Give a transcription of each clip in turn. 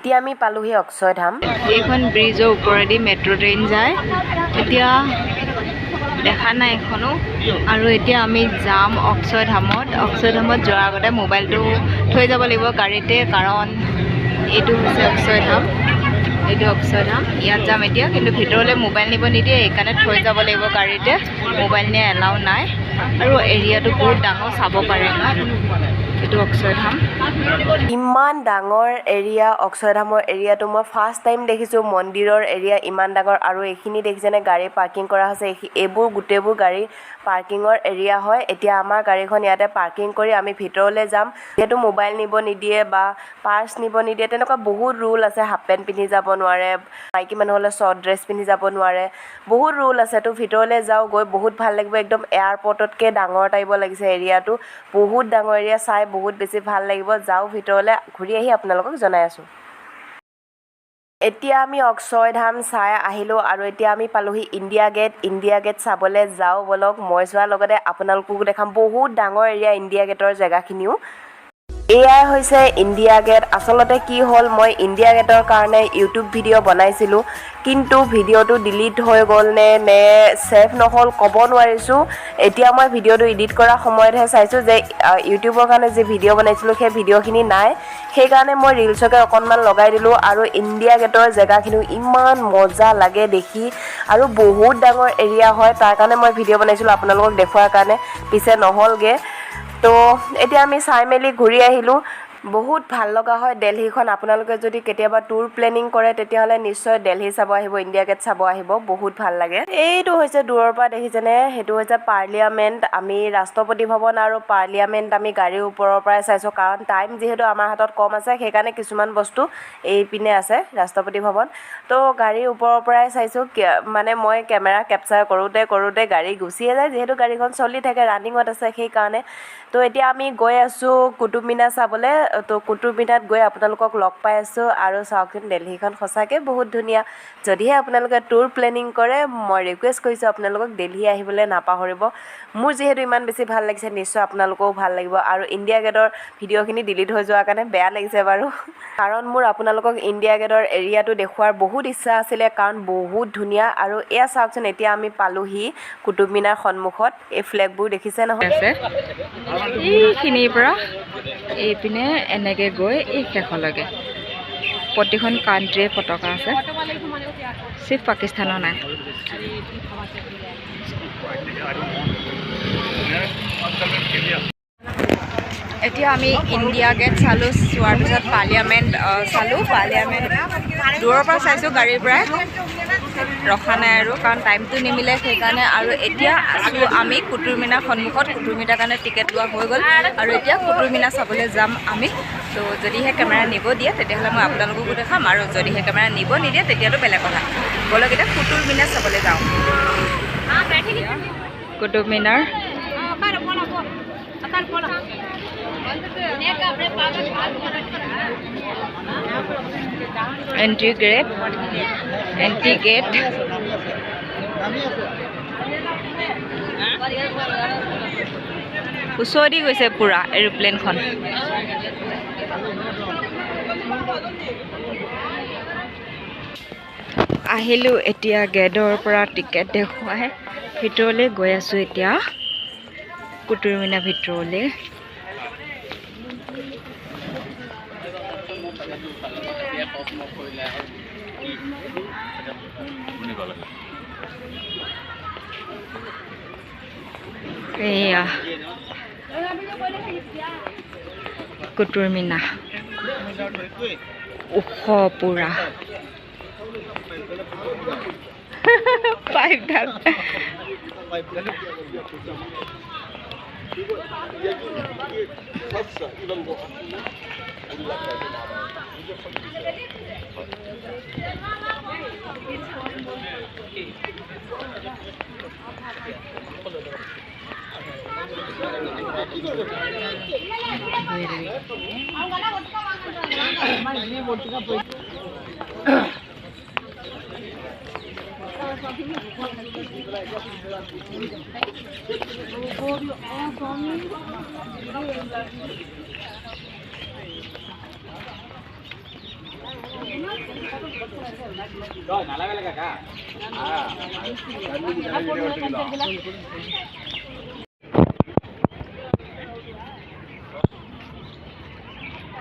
এতিয়া আমি পালোহি অক্ষয়ধাম। এইখন ব্ৰিজৰ ওপৰেদি মেট্ৰ' ট্ৰেইন যায়। এতিয়া দেখা নাই এখনো। আৰু এতিয়া আমি যাম অক্ষয়ধামত। অক্ষয়ধামত যোৱাৰ আগতে মোবাইলটো থৈ যাব লাগিব গাড়ীতে, কাৰণ এইটো হৈছে অক্ষয়ধাম। এইটো অক্ষয়ধাম, ইয়াত যাম এতিয়া। কিন্তু ভিতৰলৈ মোবাইল নিব নিদিয়ে, সেইকাৰণে থৈ যাব লাগিব গাড়ীতে। মোবাইল নিয়া এলাউ নাই। আৰু এৰিয়াটো বহুত ডাঙৰ, চাব পাৰে। এইটো অক্ষয়ধাম। ইমান ডাঙৰ এৰিয়া, অক্ষয়ধামৰ এৰিয়াটো মই ফাৰ্ষ্ট টাইম দেখিছোঁ। মন্দিৰৰ এৰিয়া ইমান ডাঙৰ, আৰু এইখিনি দেখিছেনে গাড়ী পাৰ্কিং কৰা হৈছে। এইবোৰ গোটেইবোৰ গাড়ী পাৰ্কিঙৰ এৰিয়া হয়। এতিয়া আমাৰ গাড়ীখন ইয়াতে পাৰ্কিং কৰি আমি ভিতৰলৈ যাম। যিহেতু মোবাইল নিব নিদিয়ে বা পাৰ্চ নিব নিদিয়ে, তেনেকুৱা বহুত ৰুল আছে। হাফ পেণ্ট পিন্ধি যাব নোৱাৰে, মাইকী মানুহ হ'লে শ্বৰ্ট ড্ৰেছ পিন্ধি যাব নোৱাৰে, বহুত ৰুল আছে। তো ভিতৰলৈ যাওঁ, গৈ বহুত ভাল লাগিব। একদম এয়াৰপৰ্টতকৈ ডাঙৰ টাইপ লাগিছে এৰিয়াটো। বহুত ডাঙৰ এৰিয়া, চাই বহুত বেছি ভাল লাগিব। যাওঁ ভিতৰলৈ, ঘূৰি আহি আপোনালোকক জনাই আছোঁ। এতিয়া আমি অক্ষয়ধাম চাই আহিলোঁ, আৰু এতিয়া আমি পালোহি ইণ্ডিয়া গেট। ইণ্ডিয়া গেট চাবলৈ যাওঁ ব'লক। মই যোৱাৰ লগতে আপোনালোককো দেখাম। বহুত ডাঙৰ এৰিয়া ইণ্ডিয়া গেটৰ জেগাখিনিও। এয়াই হৈছে ইণ্ডিয়া গেট। আচলতে কি হ'ল, মই ইণ্ডিয়া গেটৰ কাৰণে ইউটিউব ভিডিঅ' বনাইছিলোঁ, কিন্তু ভিডিঅ'টো ডিলিট হৈ গ'ল নে ছেভ নহ'ল ক'ব নোৱাৰিছোঁ। এতিয়া মই ভিডিঅ'টো এডিট কৰাৰ সময়তহে চাইছোঁ যে ইউটিউবৰ কাৰণে যি ভিডিঅ' বনাইছিলোঁ সেই ভিডিঅ'খিনি নাই। সেইকাৰণে মই ৰিলচকে অকণমান লগাই দিলোঁ। আৰু ইণ্ডিয়া গেটৰ জেগাখিনিও ইমান মজা লাগে দেখি, আৰু বহুত ডাঙৰ এৰিয়া হয়। তাৰ কাৰণে মই ভিডিঅ' বনাইছিলোঁ আপোনালোকক দেখুৱাৰ কাৰণে, পিছে নহ'লগৈ। তো এতিয়া আমি চাই মেলি ঘূৰি আহিলোঁ। বহুত ভাল লগা হয় দেলহিখন। আপোনালোকে যদি কেতিয়াবা ট্যুৰ প্লেনিং কৰে, তেতিয়াহ'লে নিশ্চয় দেলহি চাব আহিব, ইণ্ডিয়া গেট চাব আহিব। বহুত ভাল লাগে। এইটো হৈছে দূৰৰ পৰা দেখিছেনে, সেইটো হৈছে পাৰ্লিয়ামেণ্ট। আমি ৰাষ্ট্ৰপতি ভৱন আৰু পাৰ্লিয়ামেণ্ট আমি গাড়ীৰ ওপৰৰ পৰাই চাইছোঁ, কাৰণ টাইম যিহেতু আমাৰ হাতত কম আছে, সেইকাৰণে কিছুমান বস্তু এইপিনে আছে ৰাষ্ট্ৰপতি ভৱন। তো গাড়ীৰ ওপৰৰ পৰাই চাইছোঁ। মানে মই কেমেৰা কেপচাৰ কৰোঁতে গাড়ী গুচিয়ে যায়, যিহেতু গাড়ীখন চলি থাকে, ৰানিঙত আছে, সেইকাৰণে। তো এতিয়া আমি গৈ আছোঁ কুটুব মিনাৰ চাবলৈ। তো কুটুব মিনাৰত গৈ আপোনালোকক লগ পাই আছোঁ। আৰু চাওকচোন, দেলহিখন সঁচাকৈ বহুত ধুনীয়া। যদিহে আপোনালোকে ট্যুৰ প্লেনিং কৰে, মই ৰিকুৱেষ্ট কৰিছোঁ আপোনালোকক দেলহি আহিবলৈ নাপাহৰিব। মোৰ যিহেতু ইমান বেছি ভাল লাগিছে, নিশ্চয় আপোনালোকৰো ভাল লাগিব। আৰু ইণ্ডিয়া গেটৰ ভিডিঅ'খিনি ডিলিট হৈ যোৱাৰ কাৰণে বেয়া লাগিছে বাৰু, কাৰণ মোৰ আপোনালোকক ইণ্ডিয়া গেটৰ এৰিয়াটো দেখুৱাৰ বহুত ইচ্ছা আছিলে, কাৰণ বহুত ধুনীয়া। আৰু এয়া চাওকচোন, এতিয়া আমি পালোহি কুটুব মিনাৰ সন্মুখত। এই ফ্লেগবোৰ দেখিছে নহয়, এইখিনিৰ পৰা এইপিনে এনেকৈ গৈ এই শেষলৈকে প্ৰতিখন কাণ্ট্ৰিয়ে পতাকা আছে, চিফ পাকিস্তানৰ নাই। এতিয়া আমি ইণ্ডিয়া গেট চালোঁ, চোৱাৰ পিছত পাৰ্লিয়ামেণ্ট চালোঁ। পাৰ্লিয়ামেণ্ট দূৰৰ পৰা চাইছোঁ, গাড়ীৰ পৰাই ৰখা নাই আৰু, কাৰণ টাইমটো নিমিলে সেইকাৰণে। আৰু এতিয়া আছোঁ আমি কুটুব মিনাৰ সন্মুখত। কুটুব মিনাৰ কাৰণে টিকেট লোৱা হৈ গ'ল, আৰু এতিয়া কুটুব মিনাৰ চাবলৈ যাম আমি। তো যদিহে কেমেৰা নিব দিয়ে, তেতিয়াহ'লে মই আপোনালোককো দেখাম, আৰু যদিহে কেমেৰা নিব নিদিয়ে, তেতিয়াতো বেলেগ কথা। ব'লক এতিয়া কুটুব মিনাৰ চাবলৈ যাওঁ। কুটুব মিনাৰ এন্ট্ৰি গেট, ওচৰদি গৈছে পুৰা এৰোপ্লেনখন। আহিলোঁ এতিয়া গেটৰ পৰা টিকেট দেখুৱাই ভিতৰলৈ গৈ আছোঁ। এতিয়া কুটুব মিনাৰ ভিতৰলৈ। এয়া কুটুব মিনাৰ, ওখ পুৰা। পাইপডাল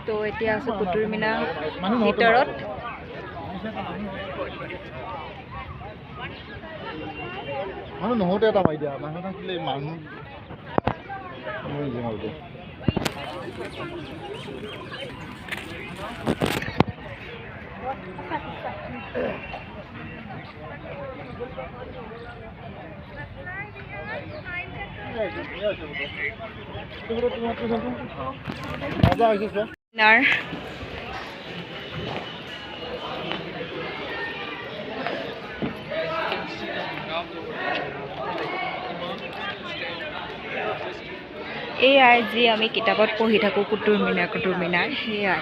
তো এতিয়া আছোঁ কুতুব মিনাৰ ভিতৰত। মানুহ নহওঁতে এটা পাই দিয়া মানুহ থাকিলে মানুহ মিনাৰ এয়াই যি আমি কিতাপত পঢ়ি থাকোঁ কুতুব মিনাৰ সেয়াই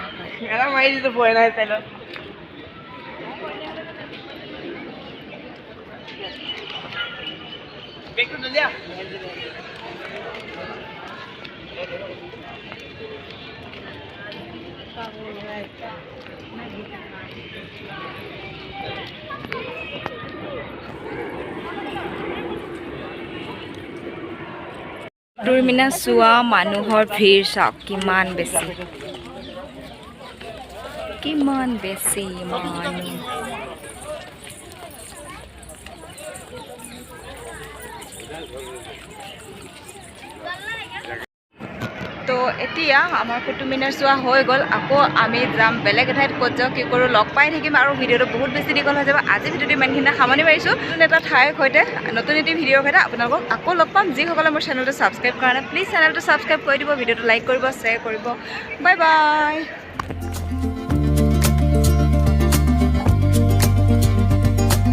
কুতুব মিনাৰ চোৱা মানুহৰ ভিৰ চাওক কিমান বেছি মানুহ। তো এতিয়া আমাৰ কুতুব মিনাৰ চোৱা হৈ গ'ল। আকৌ আমি যাম বেলেগ এঠাইত, ক'ত যাওঁ কি কৰোঁ লগ পাই থাকিম। আৰু ভিডিঅ'টো বহুত বেছি দীঘল হৈ যাব। আজি ভিডিঅ'টো ইমানখিনি সামৰণি মাৰিছোঁ। নতুন এটা ঠাইৰ সৈতে নতুন এটি ভিডিঅ'ৰ সৈতে আপোনালোকক আকৌ লগ পাম। যিসকলে মোৰ চেনেলটো ছাবস্ক্ৰাইব কৰা নাই প্লিজ চেনেলটো ছাবস্ক্ৰাইব কৰি দিব, ভিডিঅ'টো লাইক কৰিব, শ্বেয়াৰ কৰিব। Bye bye.